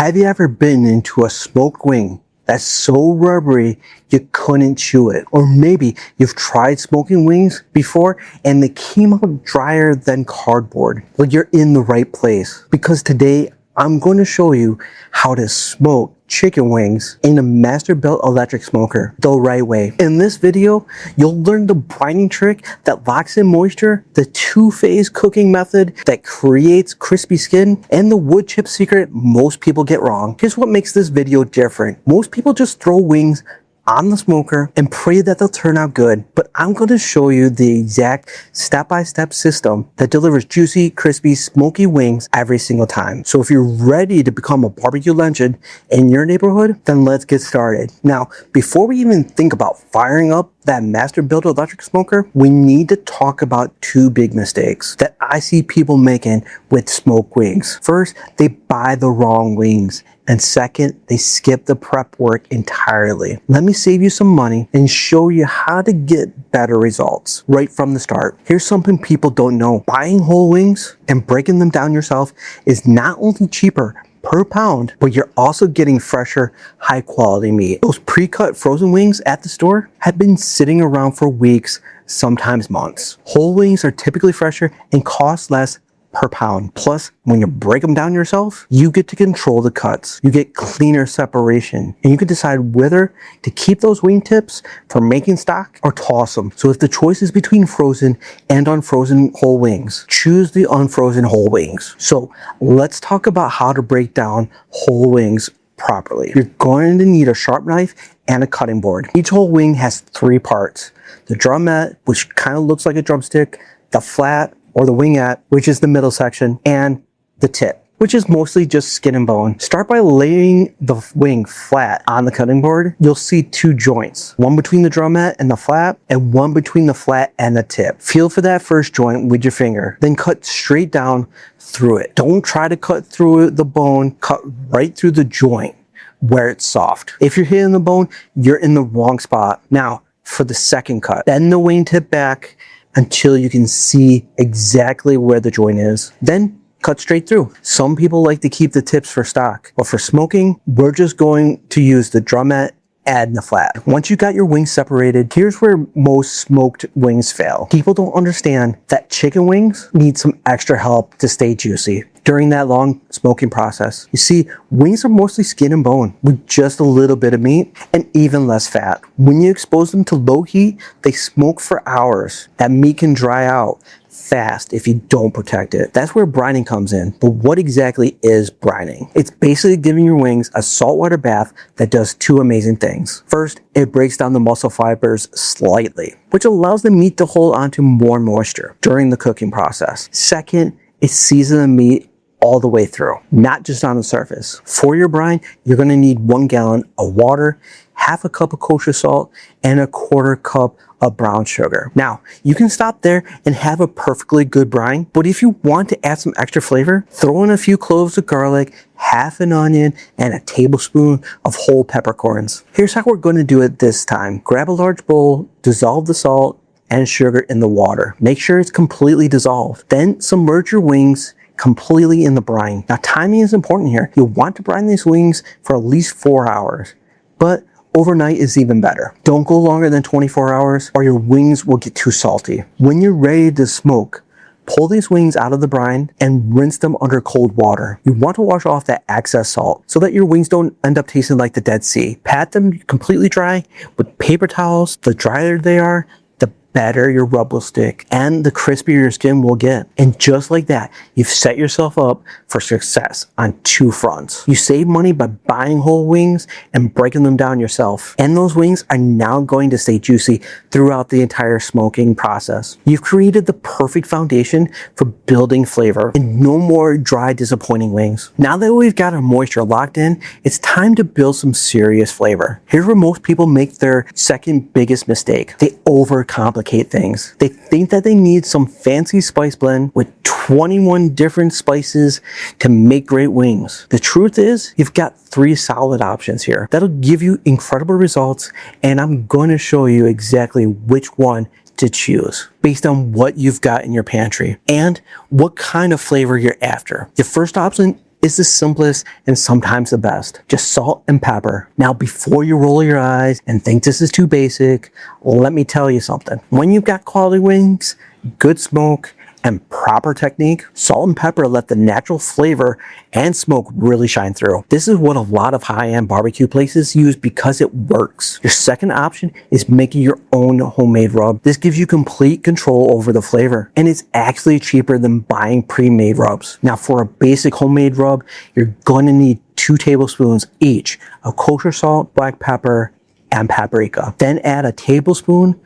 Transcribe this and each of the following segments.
Have you ever bitten into a smoked wing that's so rubbery you couldn't chew it? Or maybe you've tried smoking wings before and they came out drier than cardboard. Well, you're in the right place, because today I'm going to show you how to smoke chicken wings in a Masterbuilt electric smoker the right way. In this video, you'll learn the brining trick that locks in moisture, the two-phase cooking method that creates crispy skin, and the wood chip secret most people get wrong. Here's what makes this video different. Most people just throw wings on the smoker and pray that they'll turn out good, but I'm going to show you the exact step-by-step system that delivers juicy, crispy, smoky wings every single time. So if you're ready to become a barbecue legend in your neighborhood, then let's get started. Now, before we even think about firing up that Masterbuilt electric smoker, we need to talk about two big mistakes that I see people making with smoked wings. First, they buy the wrong wings. And second, they skip the prep work entirely. Let me save you some money and show you how to get better results right from the start. Here's something people don't know. Buying whole wings and breaking them down yourself is not only cheaper per pound, but you're also getting fresher, high quality meat. Those pre-cut frozen wings at the store have been sitting around for weeks, sometimes months. Whole wings are typically fresher and cost less per pound. Plus, when you break them down yourself, you get to control the cuts. You get cleaner separation, and you can decide whether to keep those wing tips for making stock or toss them. So if the choice is between frozen and unfrozen whole wings, choose the unfrozen whole wings. So let's talk about how to break down whole wings properly. You're going to need a sharp knife and a cutting board. Each whole wing has three parts: the drumette, which kind of looks like a drumstick, the flat, or the wingette, which is the middle section, and the tip, which is mostly just skin and bone. Start by laying the wing flat on the cutting board. You'll see two joints, one between the drumette and the flat, and one between the flat and the tip. Feel for that first joint with your finger, then cut straight down through it. Don't try to cut through the bone, cut right through the joint where it's soft. If you're hitting the bone, you're in the wrong spot. Now, for the second cut, bend the wing tip back until you can see exactly where the joint is. Then cut straight through. Some people like to keep the tips for stock, but for smoking, we're just going to use the drumette and the flat. Once you got your wings separated, here's where most smoked wings fail. People don't understand that chicken wings need some extra help to stay juicy during that long smoking process. You see, wings are mostly skin and bone with just a little bit of meat and even less fat. When you expose them to low heat, they smoke for hours. That meat can dry out fast if you don't protect it. That's where brining comes in. But what exactly is brining? It's basically giving your wings a saltwater bath that does two amazing things. First, it breaks down the muscle fibers slightly, which allows the meat to hold onto more moisture during the cooking process. Second, it seasons the meat all the way through, not just on the surface. For your brine, you're going to need 1 gallon of water, half a cup of kosher salt, and a 1/4 cup of brown sugar. Now, you can stop there and have a perfectly good brine, but if you want to add some extra flavor, throw in a few cloves of garlic, half an onion, and a tablespoon of whole peppercorns. Here's how we're going to do it this time. Grab a large bowl, dissolve the salt and sugar in the water. Make sure it's completely dissolved. Then submerge your wings completely in the brine. Now, timing is important here. You'll want to brine these wings for at least 4 hours, but overnight is even better. Don't go longer than 24 hours or your wings will get too salty. When you're ready to smoke, pull these wings out of the brine and rinse them under cold water. You want to wash off that excess salt so that your wings don't end up tasting like the Dead Sea. Pat them completely dry with paper towels. The drier they are, the better your rub will stick and the crispier your skin will get. And just like that, you've set yourself up for success on two fronts. You save money by buying whole wings and breaking them down yourself. And those wings are now going to stay juicy throughout the entire smoking process. You've created the perfect foundation for building flavor and no more dry, disappointing wings. Now that we've got our moisture locked in, it's time to build some serious flavor. Here's where most people make their second biggest mistake. They overcomplicate things. They think that they need some fancy spice blend with 21 different spices to make great wings. The truth is, you've got 3 solid options here that'll give you incredible results, and I'm going to show you exactly which one to choose based on what you've got in your pantry and what kind of flavor you're after. The first option is the simplest and sometimes the best. Just salt and pepper. Now, before you roll your eyes and think this is too basic, let me tell you something. When you've got quality wings, good smoke, and proper technique, salt and pepper let the natural flavor and smoke really shine through. This is what a lot of high-end barbecue places use because it works. Your second option is making your own homemade rub. This gives you complete control over the flavor, and it's actually cheaper than buying pre-made rubs. Now, for a basic homemade rub, you're going to need 2 tablespoons each of kosher salt, black pepper, and paprika. Then add a tablespoon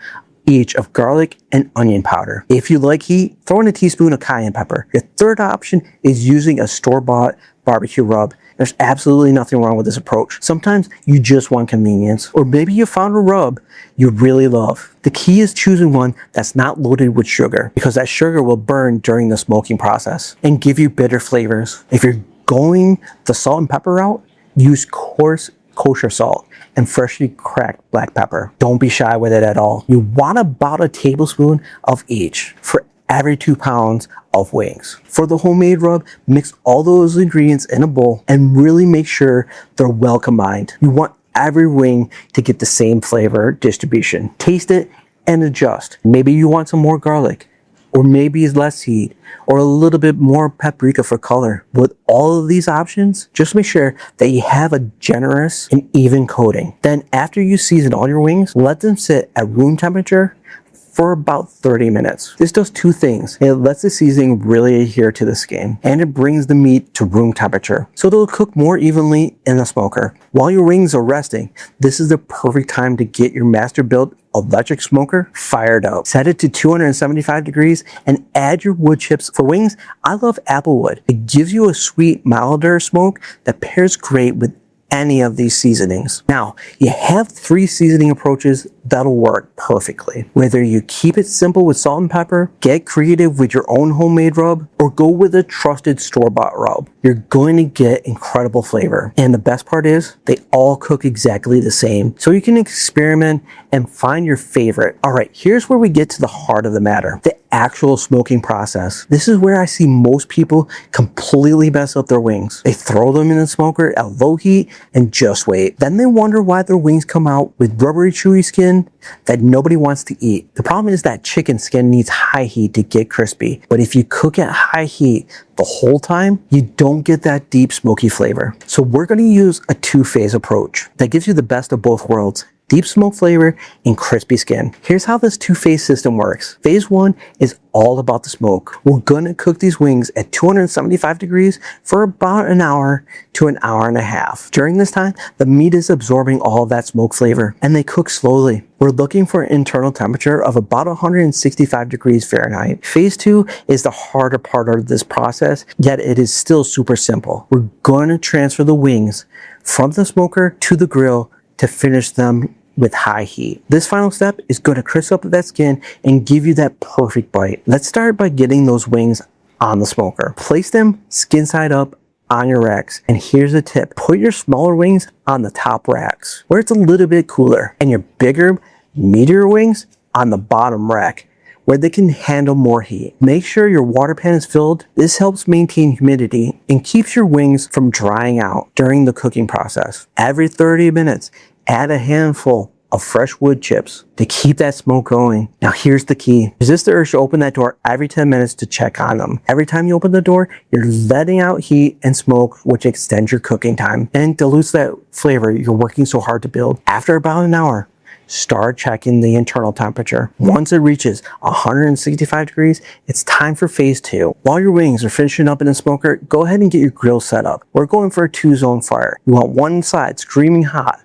each of garlic and onion powder. If you like heat, throw in a teaspoon of cayenne pepper. Your third option is using a store-bought barbecue rub. There's absolutely nothing wrong with this approach. Sometimes you just want convenience, or maybe you found a rub you really love. The key is choosing one that's not loaded with sugar, because that sugar will burn during the smoking process and give you bitter flavors. If you're going the salt and pepper route, use coarse kosher salt and freshly cracked black pepper. Don't be shy with it at all. You want about a tablespoon of each for every 2 pounds of wings. For the homemade rub, mix all those ingredients in a bowl and really make sure they're well combined. You want every wing to get the same flavor distribution. Taste it and adjust. Maybe you want some more garlic, or maybe less heat, or a little bit more paprika for color. With all of these options, just make sure that you have a generous and even coating. Then after you season all your wings, let them sit at room temperature for about 30 minutes. This does 2 things. It lets the seasoning really adhere to the skin, and it brings the meat to room temperature, so they'll cook more evenly in the smoker. While your wings are resting, this is the perfect time to get your Masterbuilt electric smoker fired up. Set it to 275 degrees and add your wood chips. For wings, I love applewood. It gives you a sweet, milder smoke that pairs great with any of these seasonings. Now, you have 3 seasoning approaches that'll work perfectly. Whether you keep it simple with salt and pepper, get creative with your own homemade rub, or go with a trusted store-bought rub, you're going to get incredible flavor. And the best part is, they all cook exactly the same, so you can experiment and find your favorite. All right, here's where we get to the heart of the matter, the actual smoking process. This is where I see most people completely mess up their wings. They throw them in the smoker at low heat and just wait. Then they wonder why their wings come out with rubbery, chewy skin that nobody wants to eat. The problem is that chicken skin needs high heat to get crispy. But if you cook at high heat the whole time, you don't get that deep smoky flavor. So we're going to use a 2-phase approach that gives you the best of both worlds: deep smoke flavor and crispy skin. Here's how this 2-phase system works. Phase 1 is all about the smoke. We're gonna cook these wings at 275 degrees for about an hour to an hour and a half. During this time, the meat is absorbing all of that smoke flavor, and they cook slowly. We're looking for an internal temperature of about 165 degrees Fahrenheit. Phase 2 is the harder part of this process, yet it is still super simple. We're going to transfer the wings from the smoker to the grill to finish them with high heat. This final step is going to crisp up that skin and give you that perfect bite. Let's start by getting those wings on the smoker. Place them skin side up on your racks, and here's a tip: put your smaller wings on the top racks where it's a little bit cooler, and your bigger, meatier wings on the bottom rack where they can handle more heat. Make sure your water pan is filled. This helps maintain humidity and keeps your wings from drying out during the cooking process. Every 30 minutes, add a handful of fresh wood chips to keep that smoke going. Now here's the key: resist the urge to open that door every 10 minutes to check on them. Every time you open the door, you're letting out heat and smoke, which extends your cooking time and dilutes that flavor you're working so hard to build. After about an hour, start checking the internal temperature. Once it reaches 165 degrees, it's time for phase 2. While your wings are finishing up in the smoker, go ahead and get your grill set up. We're going for a 2-zone fire. You want one side screaming hot,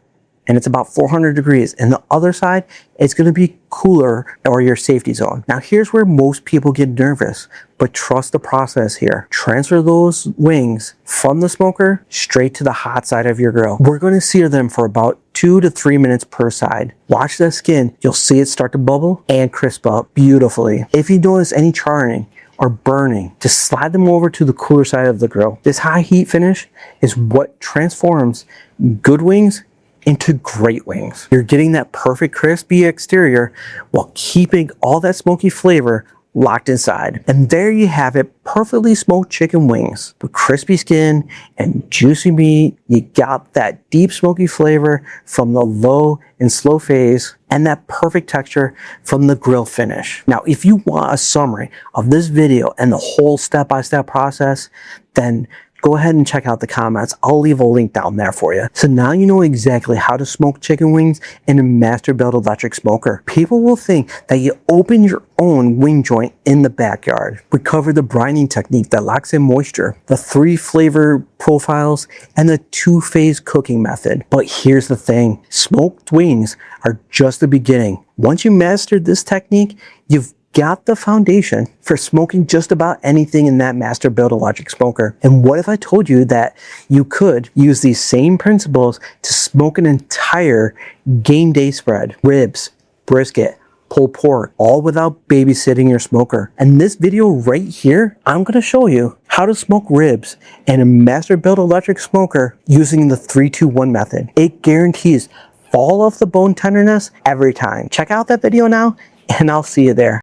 and it's about 400 degrees, and the other side, it's going to be cooler, or your safety zone. Now here's where most people get nervous, but trust the process here. Transfer those wings from the smoker straight to the hot side of your grill. We're going to sear them for about 2 to 3 minutes per side. Watch the skin. You'll see it start to bubble and crisp up beautifully. If you notice any charring or burning, just slide them over to the cooler side of the grill. This high heat finish is what transforms good wings into great wings. You're getting that perfect crispy exterior while keeping all that smoky flavor locked inside. And there you have it, perfectly smoked chicken wings with crispy skin and juicy meat. You got that deep smoky flavor from the low and slow phase and that perfect texture from the grill finish. Now, if you want a summary of this video and the whole step-by-step process, then go ahead and check out the comments. I'll leave a link down there for you. So now you know exactly how to smoke chicken wings in a Masterbuilt electric smoker. People will think that you open your own wing joint in the backyard. We covered the brining technique that locks in moisture, the 3 flavor profiles, and the 2-phase cooking method. But here's the thing, smoked wings are just the beginning. Once you mastered this technique, you've got the foundation for smoking just about anything in that Masterbuilt electric smoker. And what if I told you that you could use these same principles to smoke an entire game day spread, ribs, brisket, pulled pork, all without babysitting your smoker? In this video right here, I'm going to show you how to smoke ribs in a Masterbuilt electric smoker using the 3-2-1 method. It guarantees fall off the bone tenderness every time. Check out that video now, and I'll see you there.